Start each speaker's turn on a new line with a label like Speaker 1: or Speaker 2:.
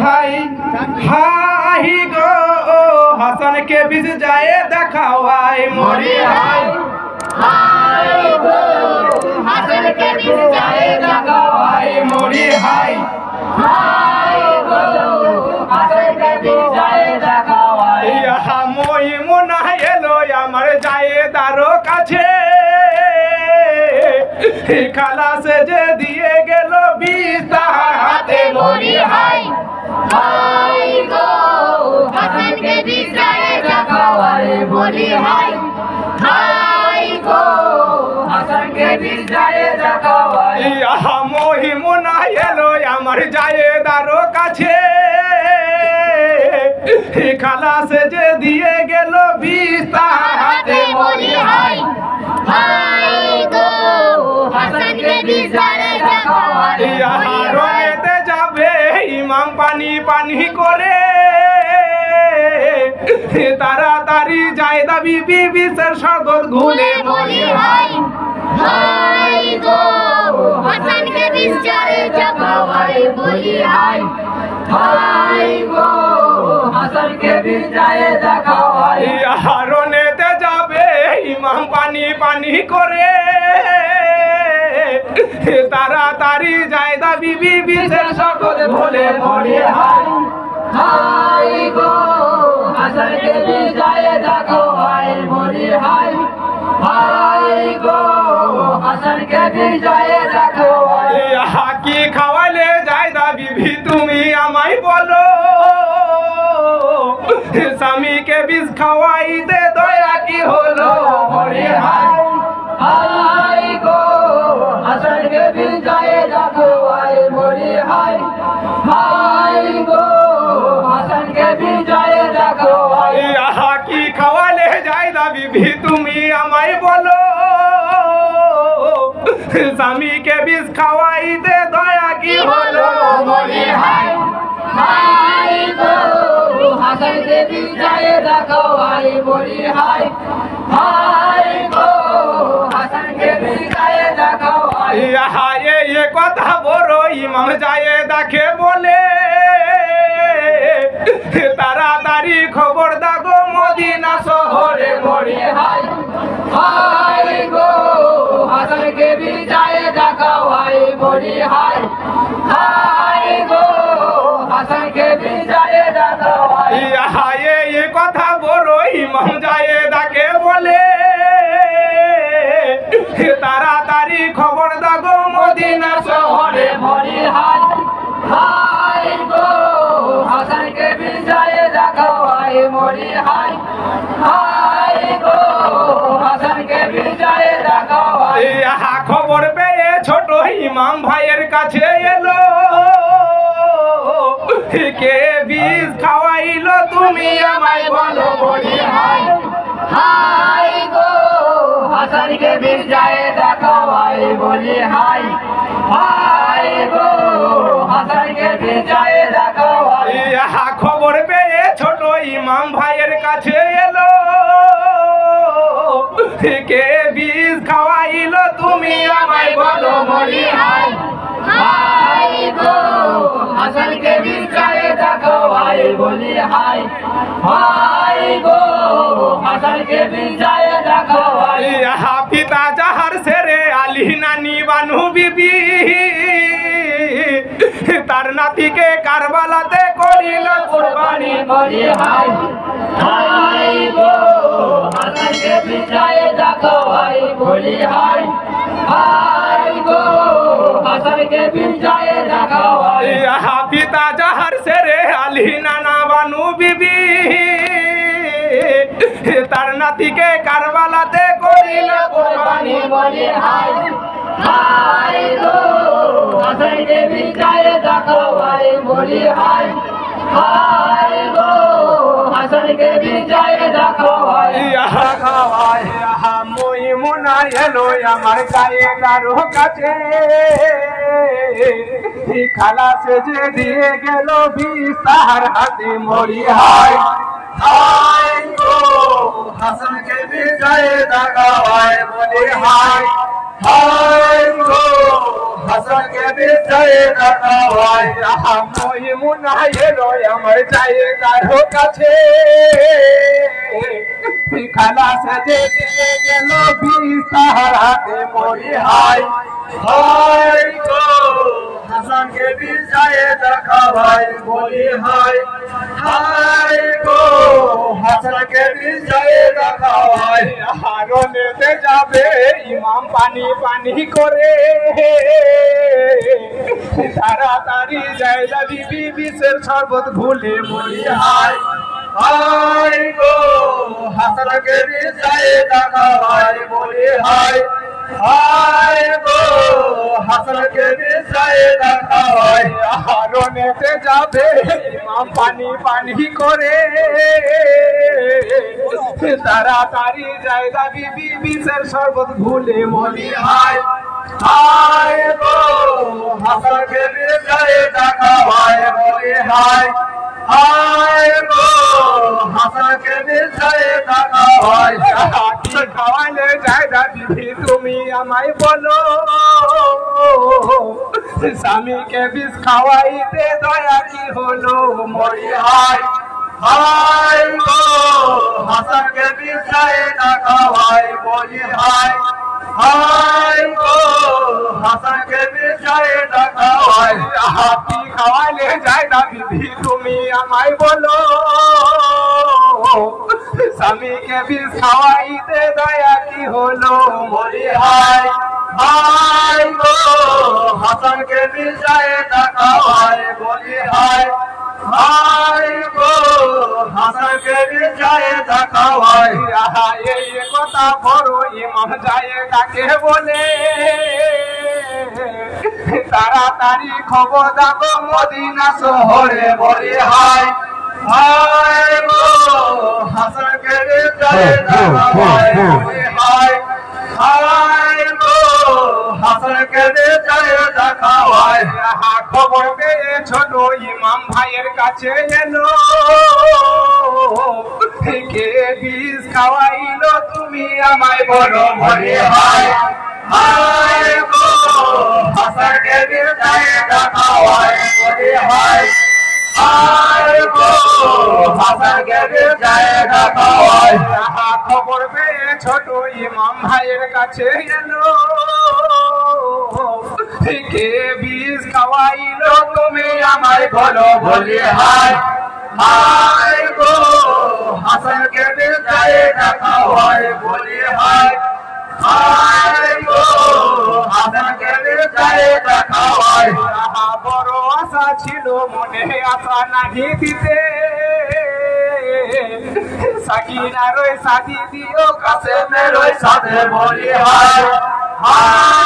Speaker 1: high high গো হাসান কে বিজ যায় দেখাওয়াই মরি হাই
Speaker 2: হাই গো হাসান কে বিজ যায় দেখাওয়াই
Speaker 1: মরি হাই
Speaker 2: হাই গো হাসান কে বিজ যায় দেখাওয়াই
Speaker 1: ইহা মই মনা এলো আমার যায় দারো কাছে খালাস যে দিয়ে গেল বিষ তাহার হাতে
Speaker 2: মরি হাই হাই গো হাসান কে বিজ যায় দেখাওয়াই মরি হাই হাই গো হাসান কে বিজ যায় দেখাওয়াই
Speaker 1: ইহা মই মনা এলো আমার যায় দারো কাছে খালাস যে দিয়ে গেল বিষ তাহার হাতে
Speaker 2: মরি হাই হাই গো হাসান কে বিজ যায় দেখাওয়াই
Speaker 1: ইহা রঙেতে যাবে ইমাম পানি পানি করে তাড়াতাড়ি যায় দাবি বিবিসের সদর ঘুরে
Speaker 2: মরি হাই হাই গো হাসান কে বিজ যায় দেখাওয়াই মরি হাই হাই গো হাসান কে বিজ যায় দেখাওয়াই
Speaker 1: ইহা রঙেতে যাবে ইমাম পানি পানি করে তাড়াতাড়ি যায় দাবি বিবিসের সদর ঘুরে মরি হাই
Speaker 2: হাই গো হাসান কে বিজ যায় দেখাওয়াই মরি হাই হাই গো হাসান কে বিজ যায় দেখাওয়াই
Speaker 1: ইহা কি খাওয়ালে যায় দাবি তুমি আমায় বলো স্বামীকে বিষ খাওয়াইতে দয়া কি হলো মরি হাই
Speaker 2: হাই গো হাসান কে বিজ যায় দেখাওয়াই মরি হাই হাই গো হাসান কে বিজ যায় দেখাওয়াই
Speaker 1: ইহা কি খাওয়ালে যায় দাবি তুমি আমায় বলো স্বামীকে বিষ খাওয়াইতে দয়া কি হলো
Speaker 2: মরি হাই হাই গো হাসান কে বিজ যায় দেখাওয়াই মরি হাই হাই গো হাসান কে বিজ যায় দেখাওয়াই
Speaker 1: ইহা এ কথা বড় ইমাম যায় দেখে বলে তাড়াতাড়ি খবর দাগো মদিনা শহরে মরি
Speaker 2: হাই হাই গো হাসান কে বিজ যায় দেখাওয়াই মরি হাই হাই গো হাসান কে বিজ যায় দেখাওয়াই
Speaker 1: ইহা এ কথা বড় ইমাম যায় দেখে বলে তাড়াতাড়ি খবর দাগো মদিনা শহরে
Speaker 2: মরি হাই হাই গো হাসান কে বিজ যায় দেখাওয়াই মরি হাই হাই গো হাসান কে বিজ যায় দেখাওয়াই
Speaker 1: ইহা খবর পেয়ে ছোট ইমাম ভাইয়ের কাছে এলো কে বিষ খাওয়াইলো তুমি আমায় বলো মরি হাই
Speaker 2: হাই গো হাসান কে বিজ যায় দেখাওয়াই মরি হাই হাই গো হাসান কে বিজ যায় দেখাওয়াই
Speaker 1: ইহা খবর পেয়ে ছোট ইমাম ভাইয়ের কাছে এলো কে বিষ খাওয়াইলো তুমি আমায় বলো মরি হাই
Speaker 2: হাই গো হাসান কে বিজ যায় দেখাওয়াই মরি হাই হাই গো হাসান কে বিজ যায় দেখাওয়াই
Speaker 1: ইহা পিতা যাহার সেরে আলী নানি বানু বিবি তার নাতিকে কারবালাতে করিল কুরবানি
Speaker 2: মরি হাই হাই গো হাসান কে বিজ যায় দেখাওয়াই মরি হাই হাই গো হাসান কে বিজ যায় দেখাওয়াই
Speaker 1: ইহা পিতা যাহার সেরে আলী নানা বানু বিবি তার নাতিকে কারবালাতে করিল কুরবানি
Speaker 2: মরি হাই হাই গো হাসান কে বিজ যায় দেখাওয়াই মরি হাই হাই গো হাসান কে বিজ যায় দেখাওয়াই
Speaker 1: ইহা খাওয়ায় ইহা মই মনা এলো আমার গায়ে কারো কাছে খালাস যে দিয়ে গেল বিষ তাহার হাতে মরি হাই হাই গো হাসান কে বিজ যায় দেখাওয়াই মরি হাই হায় গো হাসানকে বিজয় দেখাওয়াই মহিমুনা এলো আমার জায়গার কাছে খালা সেজে দিয়ে গেল বিস্তার হাতে মরি হায় হায় গো হাসানকে বিজয় দেখাওয়াই বলি হায় হায় গো হাসানকে বিজয় দেখাওয়াই হারনেতে যাবে ইমাম পানি পানি করে তাড়াতাড়ি জায়গা দিবি বিষের শরবত ভুলে মরি হায় হায় গো হাসানকে বিজয় দেখাওয়াই বলি হায় হায় গো হাসানকে বিজয় দেখাওয়াই হারনেতে যাবে ইমাম পানি পানি করে তাড়াতাড়ি জায়গা দিবি বিষের শরবত ভুলে মরি হায় হায় গো হাসানকে বিজয় দেখাওয়াই বলি হায় হায় গো হাসানকে বিজয় দেখাওয়াই কি খাওয়ালে জায়গা দিবি তুমি আমায় বলো স্বামীকে বিষ খাওয়াইতে দয়া কি হলো মরি হায় হায় গো হাসানকে বিজয় দেখাওয়াই বলি হায় হায় গো হাসানকে বিজয় দেখাওয়াই হাতি খাওয়ালে যায় না দিদি তুমি আমায় বলো স্বামীকে বিষ খাওয়াইতে দয়া কি হলো মরি হায় হায় গো হাসানকে বিজয় দেখাওয়াই বলি হায় হায় গো হাসানকে বিজয় দেখাওয়াই এই কথা বড় ইমাম জায়গাকে বলে তাড়াতাড়ি খবর দাও মদিনা শহরে বলি হায় হায় গো হাসানকে বিজয় দেখাওয়াই বলি হায় হায় গো হাসানকে বিজয় দেখাওয়াই খবর পেয়ে ছোট ইমাম ভাইয়ের কাছে এলো কে বিষ খাওয়াইলো তুমি আমায় বলো মরি হায় হায় গো হাসানকে বিজয় দেখাওয়াই বলি হায় হায় গো হাসানকে বিজয় দেখাওয়াই খবর পেয়ে ছোট ইমাম ভাইয়ের কাছে এলো কে বিষ খাওয়াইলো তুমি আমায় বলো বলি হায় হায় গো হাসানকে বিজয় দেখাওয়াই বলি হায় হায় গো হাসানকে বিজয় দেখাওয়াই বড় আশা ছিল মনে আশা নাহি দিতে সাকিনার ওই সাথী দিও কাছে মেরোই সাথে বলি হায় হায়